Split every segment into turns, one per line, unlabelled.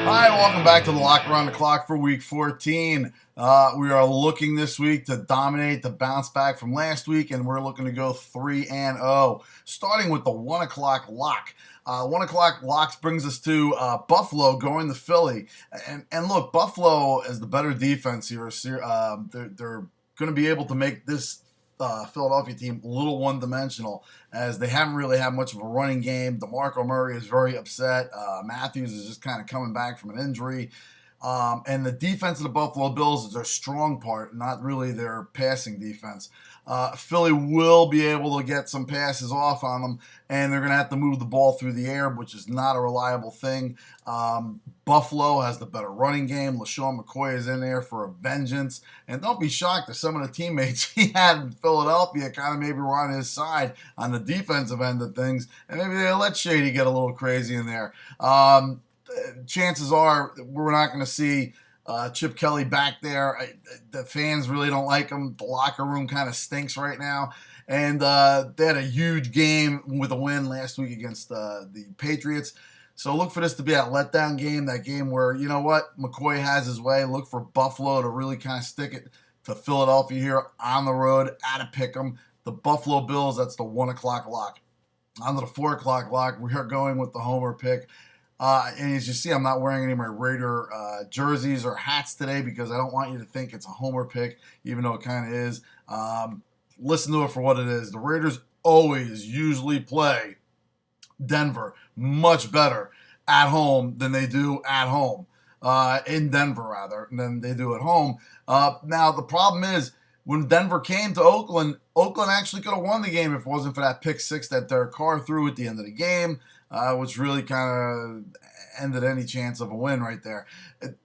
Hi, welcome back to the Locker Around the Clock for Week 14. We are looking this week to dominate, to bounce back from last week, and we're looking to go 3-0. Starting with the 1 o'clock lock. 1 o'clock locks brings us to Buffalo going to Philly. And look, Buffalo is the better defense here. They're going to be able to make this Philadelphia team a little one-dimensional, as they haven't really had much of a running game. DeMarco Murray is very upset. Matthews is just kind of coming back from an injury. And the defense of the Buffalo Bills is their strong part, not really their passing defense. Philly will be able to get some passes off on them, and they're going to have to move the ball through the air, which is not a reliable thing. Buffalo has the better running game. LaShawn McCoy is in there for a vengeance. And don't be shocked if some of the teammates he had in Philadelphia kind of maybe were on his side on the defensive end of things, and maybe they'll let Shady get a little crazy in there. Chances are we're not going to see Chip Kelly back there. The fans really don't like him. The locker room kind of stinks right now. And they had a huge game with a win last week against the Patriots. So look for this to be a letdown game, that game where, you know what, McCoy has his way. Look for Buffalo to really kind of stick it to Philadelphia here on the road at a pick'em. The Buffalo Bills, that's the 1 o'clock lock. On to the 4 o'clock lock, we are going with the homer pick. And as you see, I'm not wearing any of my Raider jerseys or hats today because I don't want you to think it's a homer pick, even though it kind of is. Listen to it for what it is. The Raiders usually play Denver much better at home than they do at home. In Denver, rather, than they do at home. Now, the problem is, when Denver came to Oakland, Oakland actually could have won the game if it wasn't for that pick six that Derek Carr threw at the end of the game, which really kind of ended any chance of a win right there.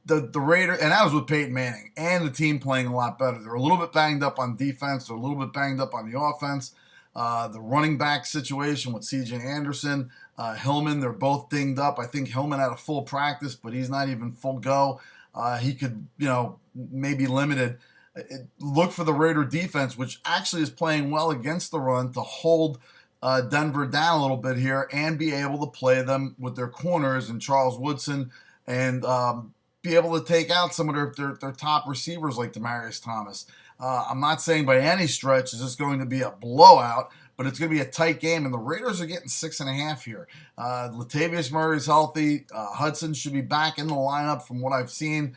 The Raiders, and that was with Peyton Manning, and the team playing a lot better. They're a little bit banged up on defense. They're a little bit banged up on the offense. The running back situation with C.J. Anderson, Hillman, they're both dinged up. I think Hillman had a full practice, but he's not even full go. He could, maybe limited. Look for the Raider defense, which actually is playing well against the run, to hold Denver down a little bit here and be able to play them with their corners and Charles Woodson, and be able to take out some of their top receivers like Demaryius Thomas. I'm not saying by any stretch is this going to be a blowout, but it's going to be a tight game, and the Raiders are getting 6.5 here. Latavius Murray's healthy. Hudson should be back in the lineup from what I've seen.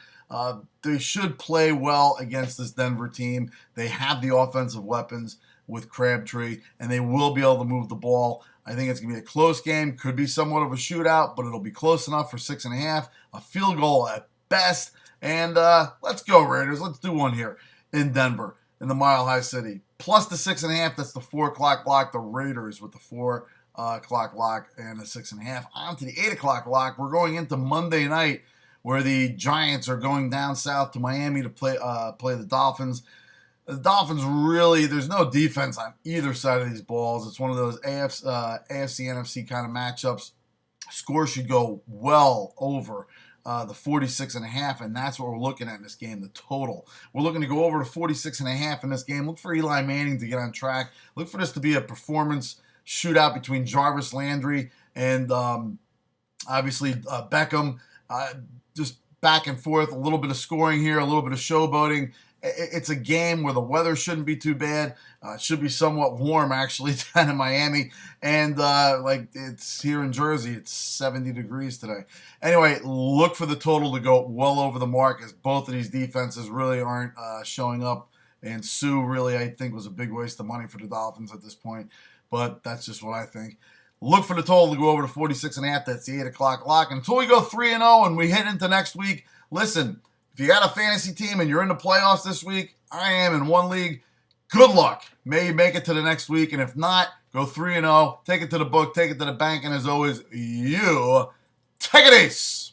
They should play well against this Denver team. They have the offensive weapons with Crabtree, and they will be able to move the ball. I think it's going to be a close game. Could be somewhat of a shootout, but it'll be close enough for 6.5. A field goal at best. And let's go, Raiders. Let's do one here in Denver, in the Mile High City. Plus the 6.5, that's the 4 o'clock lock. The Raiders with the 4 o'clock lock and the 6.5. On to the 8 o'clock lock. We're going into Monday night, where the Giants are going down south to Miami to play the Dolphins. The Dolphins really, there's no defense on either side of these balls. It's one of those AFC, NFC kind of matchups. Score should go well over the 46.5, and that's what we're looking at in this game, the total. We're looking to go over to 46.5 in this game. Look for Eli Manning to get on track. Look for this to be a performance shootout between Jarvis Landry and obviously Beckham. Just back and forth, a little bit of scoring here, a little bit of showboating. It's a game where the weather shouldn't be too bad. It should be somewhat warm, actually, down in Miami. And like it's here in Jersey, it's 70 degrees today. Anyway, look for the total to go well over the mark, as both of these defenses really aren't showing up. And Sue really, I think, was a big waste of money for the Dolphins at this point. But that's just what I think. Look for the total to go over to 46.5. That's the 8 o'clock lock. Until we go 3-0 and we head into next week, listen, if you got a fantasy team and you're in the playoffs this week, I am in one league, good luck. May you make it to the next week. And if not, go 3-0. Take it to the book. Take it to the bank. And as always, you take it ace.